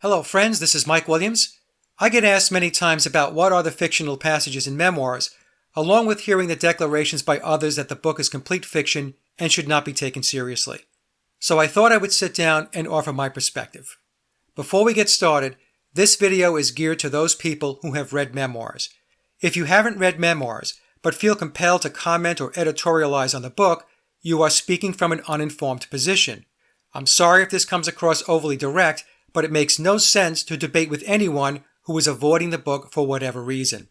Hello friends, this is Mike Williams. I get asked many times about what are the fictional passages in Memoirs, along with hearing the declarations by others that the book is complete fiction and should not be taken seriously. So I thought I would sit down and offer my perspective. Before we get started, this video is geared to those people who have read Memoirs. If you haven't read Memoirs, but feel compelled to comment or editorialize on the book, you are speaking from an uninformed position. I'm sorry if this comes across overly direct, but it makes no sense to debate with anyone who is avoiding the book for whatever reason.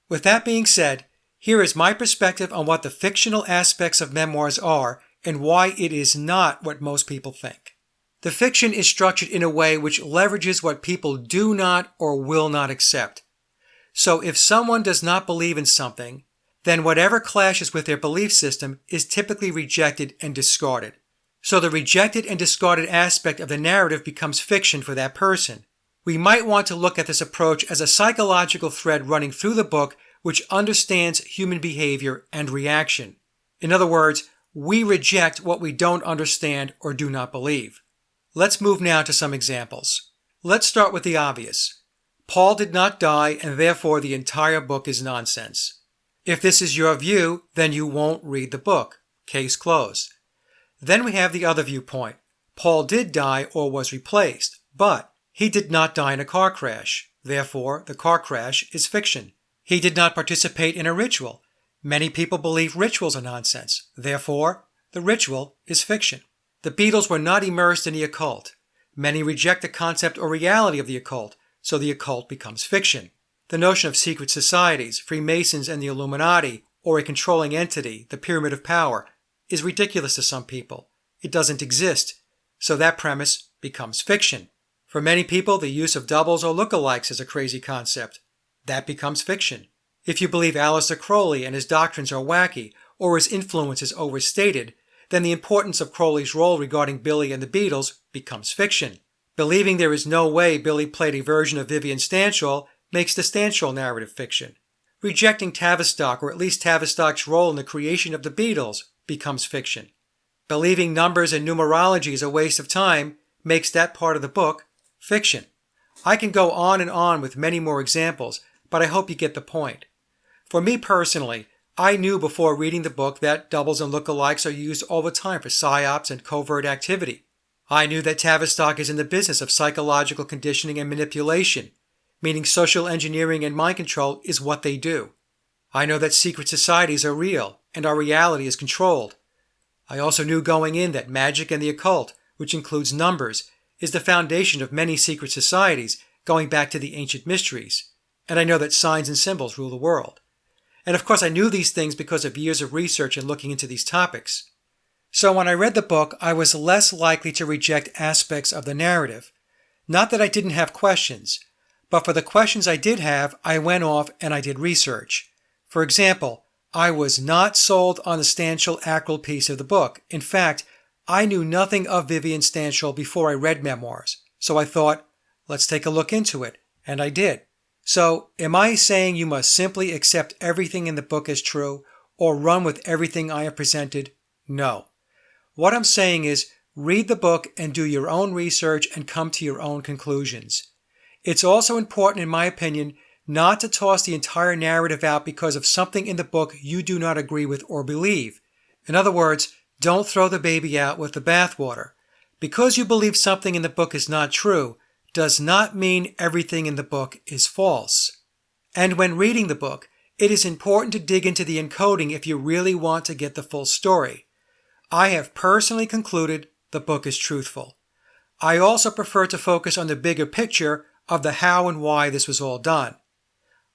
With that being said, here is my perspective on what the fictional aspects of Memoirs are and why it is not what most people think. The fiction is structured in a way which leverages what people do not or will not accept. So if someone does not believe in something, then whatever clashes with their belief system is typically rejected and discarded. So the rejected and discarded aspect of the narrative becomes fiction for that person. We might want to look at this approach as a psychological thread running through the book which understands human behavior and reaction. In other words, we reject what we don't understand or do not believe. Let's move now to some examples. Let's start with the obvious. Paul did not die, and therefore the entire book is nonsense. If this is your view, then you won't read the book. Case closed. Then we have the other viewpoint. Paul did die or was replaced, but he did not die in a car crash. Therefore, the car crash is fiction. He did not participate in a ritual. Many people believe rituals are nonsense. Therefore, the ritual is fiction. The Beatles were not immersed in the occult. Many reject the concept or reality of the occult, so the occult becomes fiction. The notion of secret societies, Freemasons and the Illuminati, or a controlling entity, the Pyramid of Power, is ridiculous to some people. It doesn't exist, so that premise becomes fiction. For many people, the use of doubles or lookalikes is a crazy concept. That becomes fiction. If you believe Aleister Crowley and his doctrines are wacky, or his influence is overstated, then the importance of Crowley's role regarding Billy and the Beatles becomes fiction. Believing there is no way Billy played a version of Vivian Stanshall makes the Stanshall narrative fiction. Rejecting Tavistock, or at least Tavistock's role in the creation of the Beatles, becomes fiction. Believing numbers and numerology is a waste of time makes that part of the book fiction. I can go on and on with many more examples, but I hope you get the point. For me personally, I knew before reading the book that doubles and lookalikes are used all the time for psyops and covert activity. I knew that Tavistock is in the business of psychological conditioning and manipulation, meaning social engineering and mind control is what they do. I know that secret societies are real, and our reality is controlled. I also knew going in that magic and the occult, which includes numbers, is the foundation of many secret societies going back to the ancient mysteries. And I know that signs and symbols rule the world. And of course I knew these things because of years of research and looking into these topics. So when I read the book, I was less likely to reject aspects of the narrative. Not that I didn't have questions, but for the questions I did have, I went off and I did research. For example, I was not sold on the Stanshall-Ackroyd piece of the book. In fact, I knew nothing of Vivian Stanshall before I read Memoirs. So I thought, let's take a look into it. And I did. So, am I saying you must simply accept everything in the book as true, or run with everything I have presented? No. What I'm saying is, read the book and do your own research and come to your own conclusions. It's also important, in my opinion, not to toss the entire narrative out because of something in the book you do not agree with or believe. In other words, don't throw the baby out with the bathwater. Because you believe something in the book is not true, does not mean everything in the book is false. And when reading the book, it is important to dig into the encoding if you really want to get the full story. I have personally concluded the book is truthful. I also prefer to focus on the bigger picture of the how and why this was all done.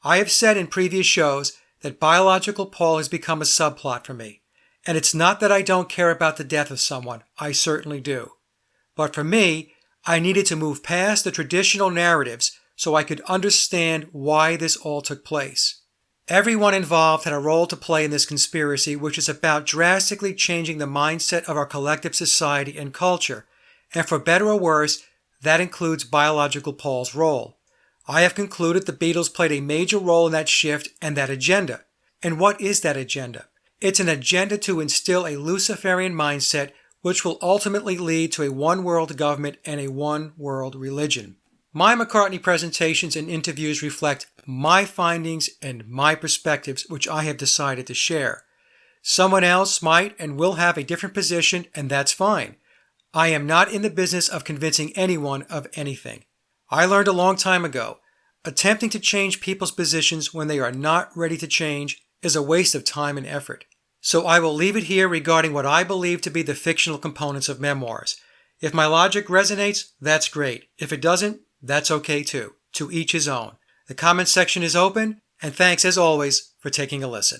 I have said in previous shows that biological Paul has become a subplot for me, and it's not that I don't care about the death of someone, I certainly do. But for me, I needed to move past the traditional narratives so I could understand why this all took place. Everyone involved had a role to play in this conspiracy, which is about drastically changing the mindset of our collective society and culture, and for better or worse, that includes biological Paul's role. I have concluded the Beatles played a major role in that shift and that agenda. And what is that agenda? It's an agenda to instill a Luciferian mindset which will ultimately lead to a one-world government and a one-world religion. My McCartney presentations and interviews reflect my findings and my perspectives, which I have decided to share. Someone else might and will have a different position, and that's fine. I am not in the business of convincing anyone of anything. I learned a long time ago, attempting to change people's positions when they are not ready to change is a waste of time and effort. So I will leave it here regarding what I believe to be the fictional components of memoirs. If my logic resonates, that's great. If it doesn't, that's okay too. To each his own. The comment section is open, and thanks as always for taking a listen.